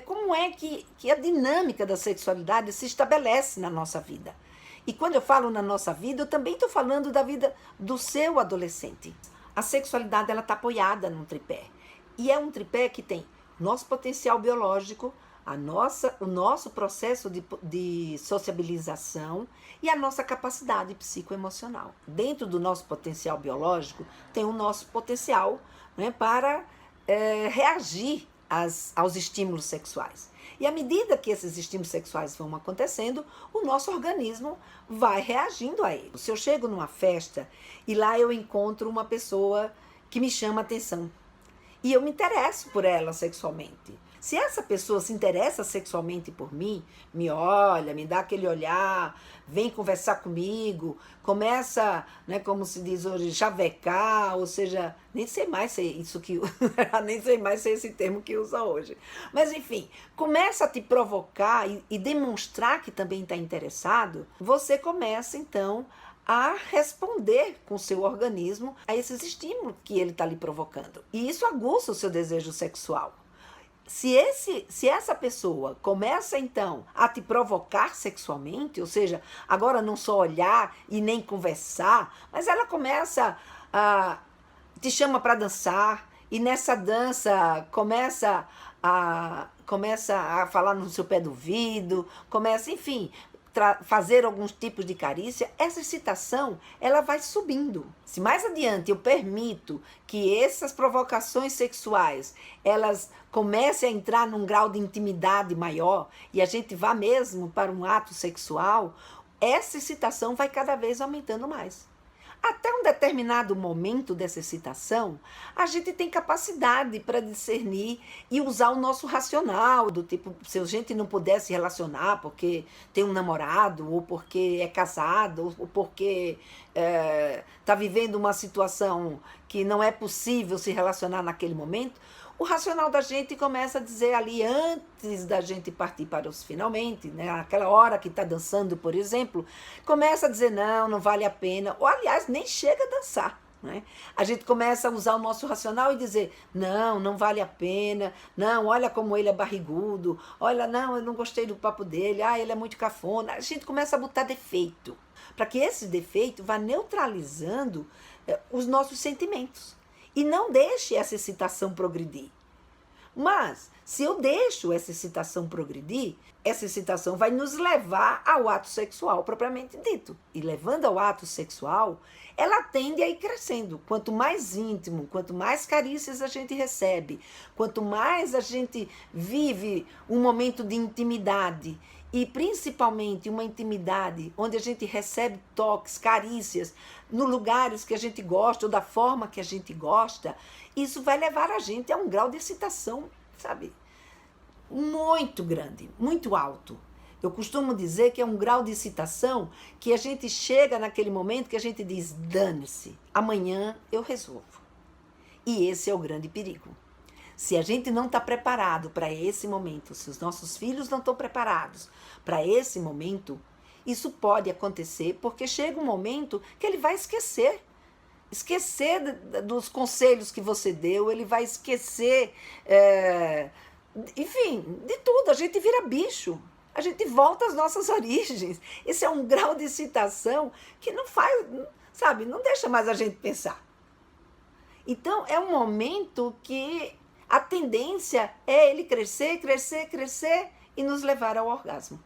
como é que a dinâmica da sexualidade se estabelece na nossa vida. E quando eu falo na nossa vida, eu também estou falando da vida do seu adolescente. A sexualidade ela está apoiada num tripé. E é um tripé que tem nosso potencial biológico, o nosso processo de sociabilização e a nossa capacidade psicoemocional. Dentro do nosso potencial biológico, tem o nosso potencial, né, para reagir aos estímulos sexuais. E à medida que esses estímulos sexuais vão acontecendo, o nosso organismo vai reagindo a eles. Se eu chego numa festa e lá eu encontro uma pessoa que me chama a atenção e eu me interesso por ela sexualmente. Se essa pessoa se interessa sexualmente por mim, me olha, me dá aquele olhar, vem conversar comigo, começa, né, como se diz hoje, chavecar, ou seja, nem sei mais se isso que nem sei mais se é esse termo que usa hoje. Mas enfim, começa a te provocar e demonstrar que também está interessado, você começa então a responder com o seu organismo a esses estímulos que ele está lhe provocando. E isso aguça o seu desejo sexual. Se essa pessoa começa então a te provocar sexualmente, ou seja, agora não só olhar e nem conversar, mas ela começa a te chama para dançar e nessa dança começa a falar no seu pé do ouvido, começa, enfim, fazer alguns tipos de carícia, essa excitação ela vai subindo. Se mais adiante eu permito que essas provocações sexuais elas comecem a entrar num grau de intimidade maior e a gente vá mesmo para um ato sexual, essa excitação vai cada vez aumentando mais. Até um determinado momento dessa excitação, a gente tem capacidade para discernir e usar o nosso racional, do tipo, se a gente não puder se relacionar porque tem um namorado, ou porque é casado, ou porque está vivendo uma situação que não é possível se relacionar naquele momento, o racional da gente começa a dizer ali, antes da gente partir para os finalmente, né, aquela hora que está dançando, por exemplo, começa a dizer, não vale a pena, ou aliás, nem chega a dançar. Né? A gente começa a usar o nosso racional e dizer, não vale a pena, não, olha como ele é barrigudo, olha, não, eu não gostei do papo dele, ele é muito cafona. A gente começa a botar defeito, para que esse defeito vá neutralizando os nossos sentimentos. E não deixe essa excitação progredir. Mas, se eu deixo essa excitação progredir, essa excitação vai nos levar ao ato sexual propriamente dito. E levando ao ato sexual, ela tende a ir crescendo. Quanto mais íntimo, quanto mais carícias a gente recebe, quanto mais a gente vive um momento de intimidade, e principalmente uma intimidade onde a gente recebe toques, carícias, no lugares que a gente gosta ou da forma que a gente gosta, isso vai levar a gente a um grau de excitação, sabe, muito grande, muito alto. Eu costumo dizer que é um grau de excitação que a gente chega naquele momento que a gente diz, dane-se, amanhã eu resolvo. E esse é o grande perigo. Se a gente não está preparado para esse momento, se os nossos filhos não estão preparados para esse momento, isso pode acontecer porque chega um momento que ele vai esquecer dos conselhos que você deu, ele vai esquecer, enfim, de tudo. A gente vira bicho, a gente volta às nossas origens. Esse é um grau de excitação que não faz, sabe, não deixa mais a gente pensar. Então, é um momento que a tendência é ele crescer, crescer, crescer e nos levar ao orgasmo.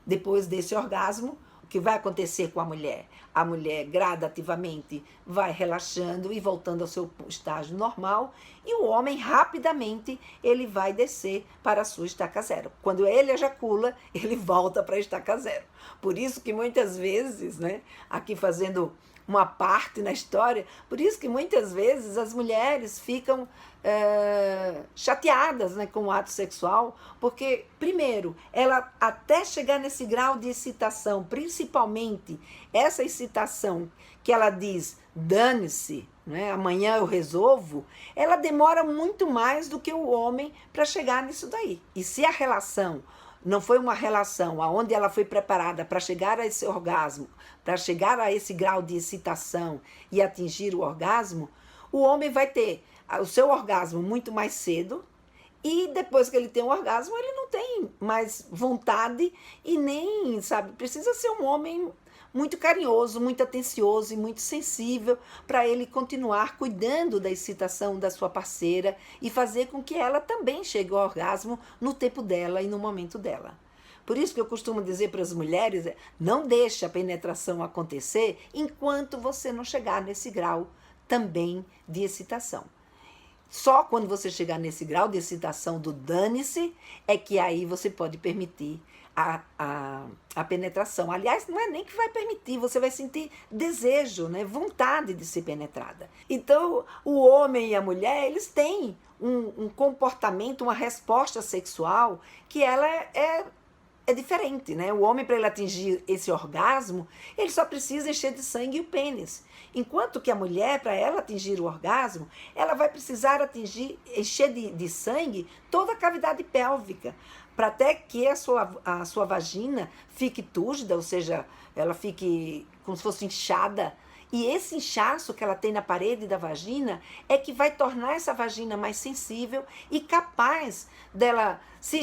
Depois desse orgasmo, o que vai acontecer com a mulher? A mulher gradativamente vai relaxando e voltando ao seu estágio normal e o homem rapidamente ele vai descer para a sua estaca zero. Quando ele ejacula, ele volta para a estaca zero. Por isso que muitas vezes, né, aqui fazendo uma parte na história, por isso que muitas vezes as mulheres ficam chateadas, né, com o ato sexual, porque, primeiro, ela até chegar nesse grau de excitação, principalmente essa excitação que ela diz, dane-se, né, amanhã eu resolvo, ela demora muito mais do que o homem para chegar nisso daí. E se a relação não foi uma relação onde ela foi preparada para chegar a esse orgasmo, para chegar a esse grau de excitação e atingir o orgasmo, o homem vai ter o seu orgasmo muito mais cedo E depois que ele tem um orgasmo, ele não tem mais vontade e nem, sabe, precisa ser um homem muito carinhoso, muito atencioso e muito sensível para ele continuar cuidando da excitação da sua parceira e fazer com que ela também chegue ao orgasmo no tempo dela e no momento dela. Por isso que eu costumo dizer para as mulheres, não deixe a penetração acontecer enquanto você não chegar nesse grau também de excitação. Só quando você chegar nesse grau de excitação do dane-se, é que aí você pode permitir a penetração. Aliás, não é nem que vai permitir, você vai sentir desejo, né? Vontade de ser penetrada. Então, o homem e a mulher, eles têm um comportamento, uma resposta sexual que ela é diferente, né? O homem, para ele atingir esse orgasmo, ele só precisa encher de sangue o pênis. Enquanto que a mulher, para ela atingir o orgasmo, ela vai precisar encher de sangue toda a cavidade pélvica, para até que a sua vagina fique túrgida, ou seja, ela fique como se fosse inchada. E esse inchaço que ela tem na parede da vagina é que vai tornar essa vagina mais sensível e capaz dela ser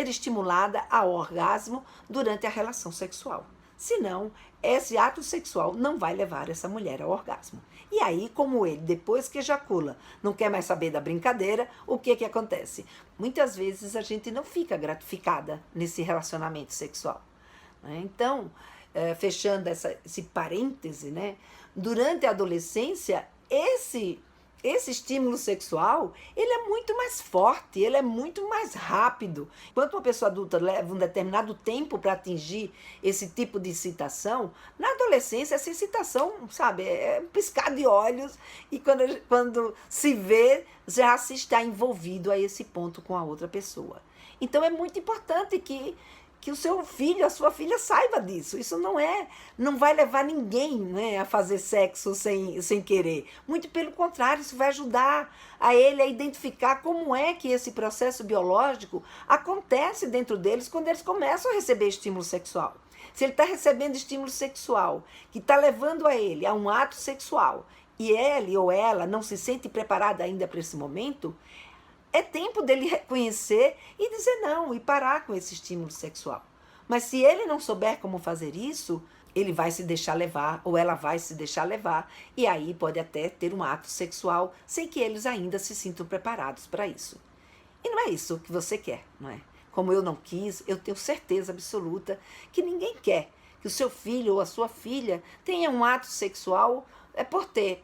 estimulada ao orgasmo durante a relação sexual. Senão, esse ato sexual não vai levar essa mulher ao orgasmo. E aí, como ele, depois que ejacula, não quer mais saber da brincadeira, o que acontece? Muitas vezes a gente não fica gratificada nesse relacionamento sexual. Então, fechando esse parêntese, né? Durante a adolescência, esse estímulo sexual, ele é muito mais forte, ele é muito mais rápido. Enquanto uma pessoa adulta leva um determinado tempo para atingir esse tipo de excitação, na adolescência essa excitação, sabe, é um piscar de olhos e quando se vê, já se está envolvido a esse ponto com a outra pessoa. Então é muito importante que o seu filho, a sua filha saiba disso. Isso não vai levar ninguém, né, a fazer sexo sem querer. Muito pelo contrário, isso vai ajudar a ele a identificar como é que esse processo biológico acontece dentro deles quando eles começam a receber estímulo sexual. Se ele está recebendo estímulo sexual que está levando a ele a um ato sexual e ele ou ela não se sente preparada ainda para esse momento, é tempo dele reconhecer e dizer não, e parar com esse estímulo sexual. Mas se ele não souber como fazer isso, ele vai se deixar levar, ou ela vai se deixar levar, e aí pode até ter um ato sexual sem que eles ainda se sintam preparados para isso. E não é isso que você quer, não é? Como eu não quis, eu tenho certeza absoluta que ninguém quer que o seu filho ou a sua filha tenha um ato sexual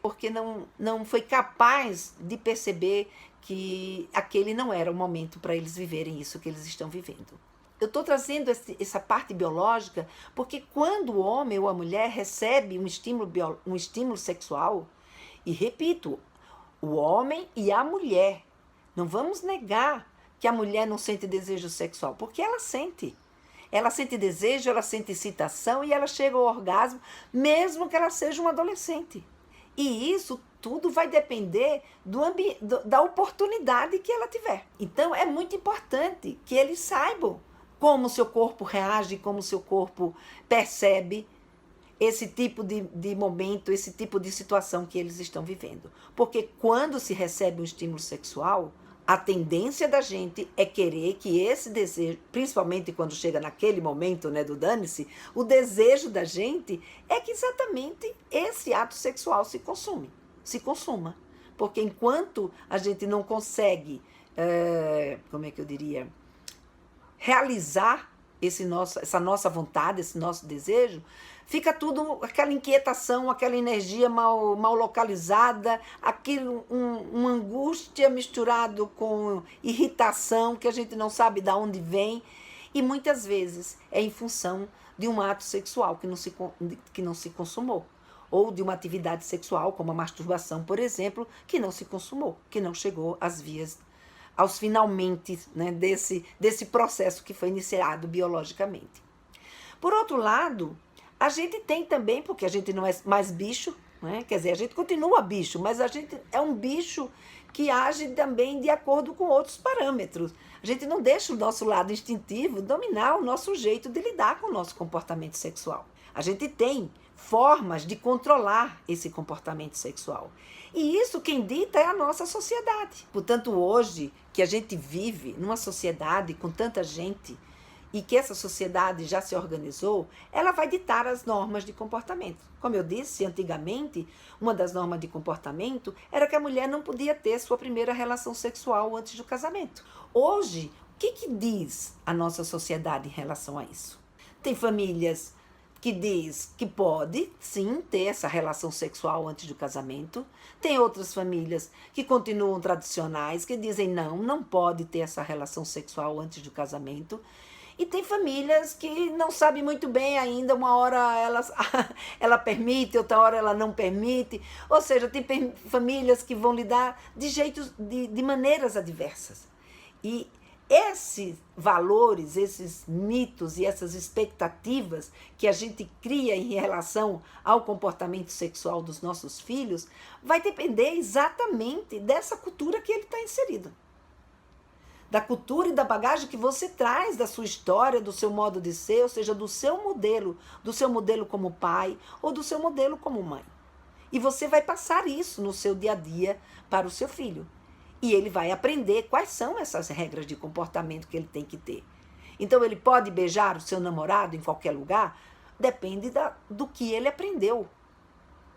porque não foi capaz de perceber que aquele não era o momento para eles viverem isso que eles estão vivendo. Eu estou trazendo essa parte biológica porque quando o homem ou a mulher recebe um estímulo sexual, e repito, o homem e a mulher, não vamos negar que a mulher não sente desejo sexual, porque ela sente. Ela sente desejo, ela sente excitação e ela chega ao orgasmo, mesmo que ela seja uma adolescente. E isso tudo vai depender da oportunidade que ela tiver. Então, é muito importante que eles saibam como o seu corpo reage, como o seu corpo percebe esse tipo de momento, esse tipo de situação que eles estão vivendo. Porque quando se recebe um estímulo sexual, a tendência da gente é querer que esse desejo, principalmente quando chega naquele momento, né, do dane-se, o desejo da gente é que exatamente esse ato sexual se consuma. Porque enquanto a gente não consegue, realizar essa nossa vontade, esse nosso desejo, fica tudo aquela inquietação, aquela energia mal localizada, uma angústia misturado com irritação que a gente não sabe de onde vem, e muitas vezes é em função de um ato sexual que não se consumou, ou de uma atividade sexual, como a masturbação, por exemplo, que não se consumou, que não chegou aos finalmente, né, desse processo que foi iniciado biologicamente. Por outro lado, a gente tem também, porque a gente não é mais bicho, né? Quer dizer, a gente continua bicho, mas a gente é um bicho que age também de acordo com outros parâmetros. A gente não deixa o nosso lado instintivo dominar o nosso jeito de lidar com o nosso comportamento sexual. A gente tem formas de controlar esse comportamento sexual. E isso quem dita é a nossa sociedade. Portanto, hoje que a gente vive numa sociedade com tanta gente e que essa sociedade já se organizou, ela vai ditar as normas de comportamento. Como eu disse, antigamente, uma das normas de comportamento era que a mulher não podia ter sua primeira relação sexual antes do casamento. Hoje, o que diz a nossa sociedade em relação a isso? Tem famílias que diz que pode, sim, ter essa relação sexual antes do casamento. Tem outras famílias que continuam tradicionais, que dizem não pode ter essa relação sexual antes do casamento. E tem famílias que não sabem muito bem ainda, uma hora ela permite, outra hora ela não permite. Ou seja, tem famílias que vão lidar de maneiras adversas. E esses valores, esses mitos e essas expectativas que a gente cria em relação ao comportamento sexual dos nossos filhos, vai depender exatamente dessa cultura que ele está inserido. Da cultura e da bagagem que você traz da sua história, do seu modo de ser, ou seja, do seu modelo como pai ou do seu modelo como mãe. E você vai passar isso no seu dia a dia para o seu filho. E ele vai aprender quais são essas regras de comportamento que ele tem que ter. Então, ele pode beijar o seu namorado em qualquer lugar? Depende do que ele aprendeu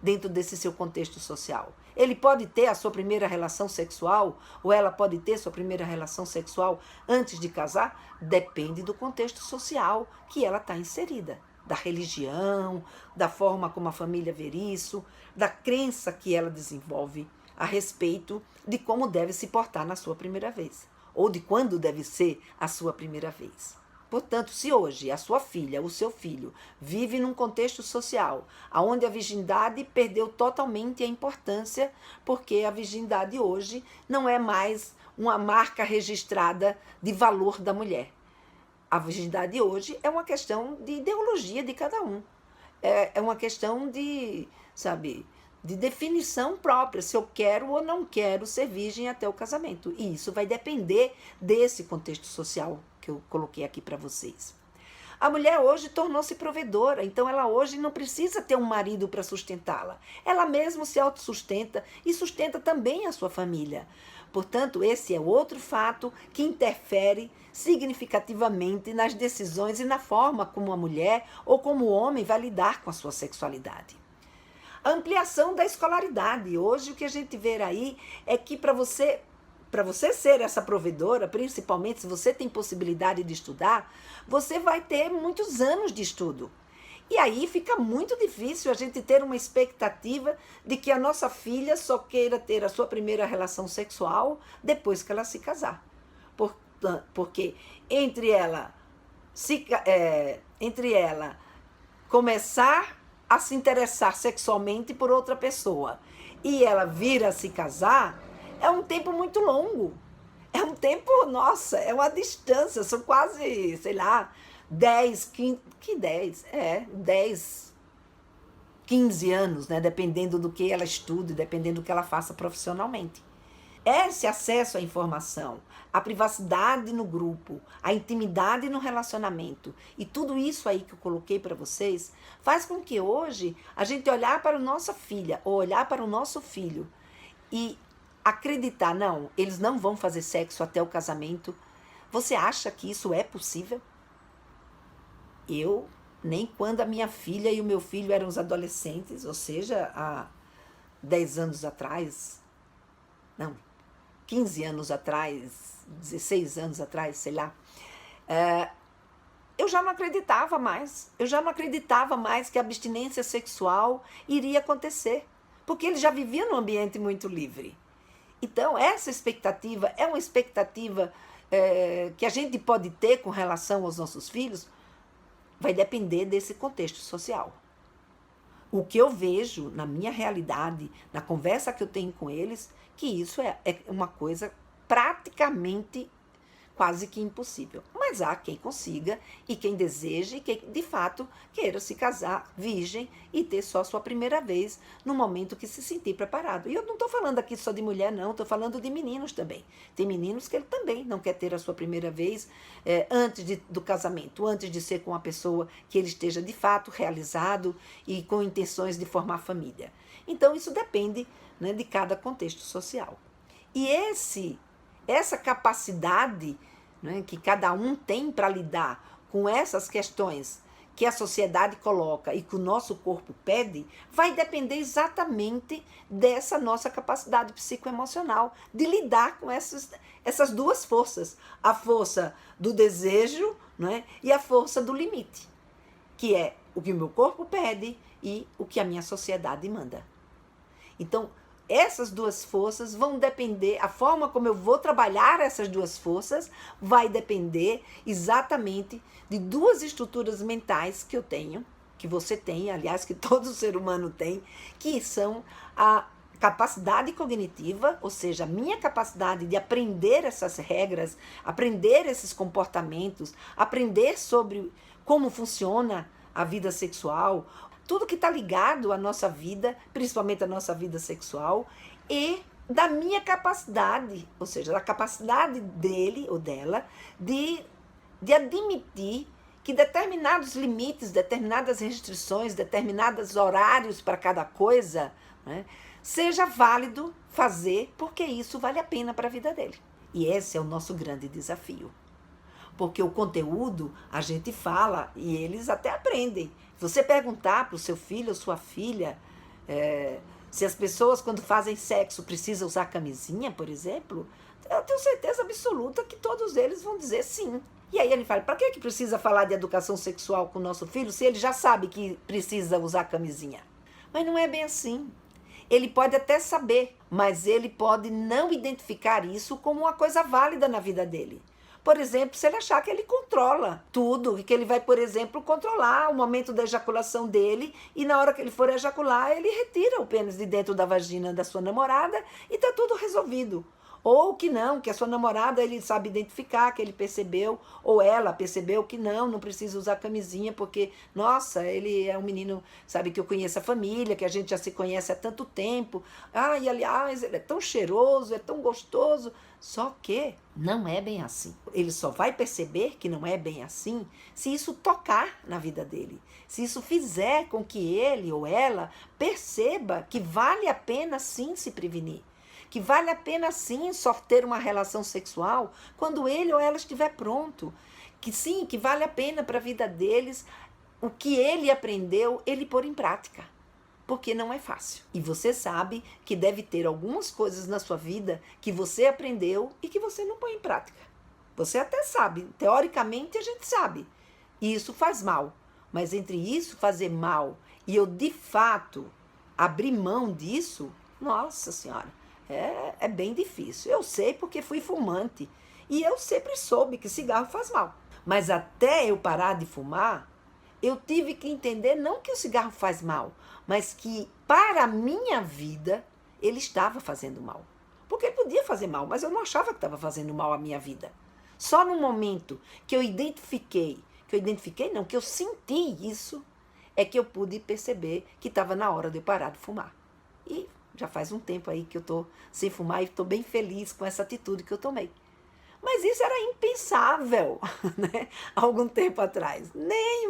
dentro desse seu contexto social. Ele pode ter a sua primeira relação sexual, ou ela pode ter sua primeira relação sexual antes de casar? Depende do contexto social que ela está inserida. Da religião, da forma como a família vê isso, da crença que ela desenvolve a respeito de como deve se portar na sua primeira vez, ou de quando deve ser a sua primeira vez. Portanto, se hoje a sua filha, o seu filho, vive num contexto social onde a virgindade perdeu totalmente a importância, porque a virgindade hoje não é mais uma marca registrada de valor da mulher. A virgindade hoje é uma questão de ideologia de cada um. É uma questão de definição própria, se eu quero ou não quero ser virgem até o casamento. E isso vai depender desse contexto social que eu coloquei aqui para vocês. A mulher hoje tornou-se provedora, então ela hoje não precisa ter um marido para sustentá-la. Ela mesma se autossustenta e sustenta também a sua família. Portanto, esse é outro fato que interfere significativamente nas decisões e na forma como a mulher ou como o homem vai lidar com a sua sexualidade. A ampliação da escolaridade. Hoje o que a gente vê aí é que para você ser essa provedora, principalmente se você tem possibilidade de estudar, você vai ter muitos anos de estudo. E aí fica muito difícil a gente ter uma expectativa de que a nossa filha só queira ter a sua primeira relação sexual depois que ela se casar. Porque entre ela começar a se interessar sexualmente por outra pessoa e ela vir a se casar, é um tempo muito longo. É um tempo, nossa, é uma distância, são quase, 10, 15 anos, né? Dependendo do que ela estude, dependendo do que ela faça profissionalmente. Esse acesso à informação, a privacidade no grupo, a intimidade no relacionamento e tudo isso aí que eu coloquei para vocês, faz com que hoje a gente olhar para a nossa filha ou olhar para o nosso filho e acreditar, não, eles não vão fazer sexo até o casamento. Você acha que isso é possível? Eu, nem quando a minha filha e o meu filho eram os adolescentes, ou seja, há 10 anos atrás, não, 15 anos atrás, 16 anos atrás, eu já não acreditava mais. Eu já não acreditava mais que a abstinência sexual iria acontecer, porque ele já vivia num ambiente muito livre. Então, essa expectativa é uma expectativa que a gente pode ter com relação aos nossos filhos, vai depender desse contexto social. O que eu vejo na minha realidade, na conversa que eu tenho com eles, que isso é uma coisa praticamente quase que impossível. Mas há quem consiga e quem deseje e quem de fato queira se casar virgem e ter só sua primeira vez no momento que se sentir preparado. E eu não estou falando aqui só de mulher, não, estou falando de meninos também. Tem meninos que ele também não quer ter a sua primeira vez antes do casamento, antes de ser com uma pessoa que ele esteja de fato realizado e com intenções de formar família. Então isso depende, né, de cada contexto social. E essa capacidade, né, que cada um tem para lidar com essas questões que a sociedade coloca e que o nosso corpo pede, vai depender exatamente dessa nossa capacidade psicoemocional de lidar com essas duas forças, a força do desejo, né, e a força do limite, que é o que o meu corpo pede e o que a minha sociedade manda. Então, essas duas forças vão depender, a forma como eu vou trabalhar essas duas forças vai depender exatamente de duas estruturas mentais que eu tenho, que você tem, aliás, que todo ser humano tem, que são a capacidade cognitiva, ou seja, a minha capacidade de aprender essas regras, aprender esses comportamentos, aprender sobre como funciona a vida sexual, tudo que está ligado à nossa vida, principalmente à nossa vida sexual, e da minha capacidade, ou seja, da capacidade dele ou dela de admitir que determinados limites, determinadas restrições, determinados horários para cada coisa, né, seja válido fazer, porque isso vale a pena para a vida dele. E esse é o nosso grande desafio. Porque o conteúdo a gente fala e eles até aprendem. Se você perguntar para o seu filho ou sua filha se as pessoas quando fazem sexo precisam usar camisinha, por exemplo, eu tenho certeza absoluta que todos eles vão dizer sim. E aí ele fala, para que precisa falar de educação sexual com o nosso filho se ele já sabe que precisa usar camisinha? Mas não é bem assim. Ele pode até saber, mas ele pode não identificar isso como uma coisa válida na vida dele. Por exemplo, se ele achar que ele controla tudo, e que ele vai, por exemplo, controlar o momento da ejaculação dele, e na hora que ele for ejacular, ele retira o pênis de dentro da vagina da sua namorada e está tudo resolvido. Ou que não, que a sua namorada ele sabe identificar, que ele percebeu, ou ela percebeu que não precisa usar camisinha, porque, nossa, ele é um menino, sabe, que eu conheço a família, que a gente já se conhece há tanto tempo. E aliás, ele é tão cheiroso, é tão gostoso. Só que não é bem assim. Ele só vai perceber que não é bem assim se isso tocar na vida dele. Se isso fizer com que ele ou ela perceba que vale a pena sim se prevenir. Que vale a pena sim só ter uma relação sexual quando ele ou ela estiver pronto. Que sim, que vale a pena para a vida deles o que ele aprendeu, ele pôr em prática. Porque não é fácil. E você sabe que deve ter algumas coisas na sua vida que você aprendeu e que você não põe em prática. Você até sabe, teoricamente a gente sabe. E isso faz mal. Mas entre isso fazer mal e eu de fato abrir mão disso, nossa senhora, é bem difícil. Eu sei porque fui fumante. E eu sempre soube que cigarro faz mal. Mas até eu parar de fumar, eu tive que entender não que o cigarro faz mal, mas que para a minha vida ele estava fazendo mal. Porque ele podia fazer mal, mas eu não achava que estava fazendo mal à minha vida. Só no momento que eu que eu senti isso, é que eu pude perceber que estava na hora de eu parar de fumar. E já faz um tempo aí que eu estou sem fumar e estou bem feliz com essa atitude que eu tomei. Mas isso era impensável, né? Algum tempo atrás.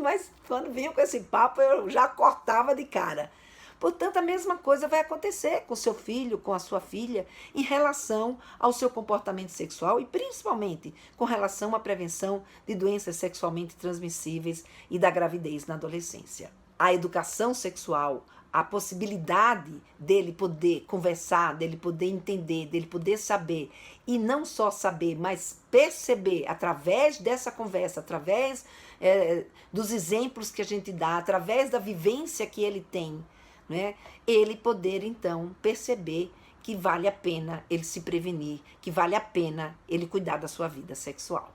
Mas quando vinha com esse papo, eu já cortava de cara. Portanto, a mesma coisa vai acontecer com seu filho, com a sua filha, em relação ao seu comportamento sexual e principalmente com relação à prevenção de doenças sexualmente transmissíveis e da gravidez na adolescência. A educação sexual, a possibilidade dele poder conversar, dele poder entender, dele poder saber, e não só saber, mas perceber através dessa conversa, através dos exemplos que a gente dá, através da vivência que ele tem, né? Ele poder então perceber que vale a pena ele se prevenir, que vale a pena ele cuidar da sua vida sexual.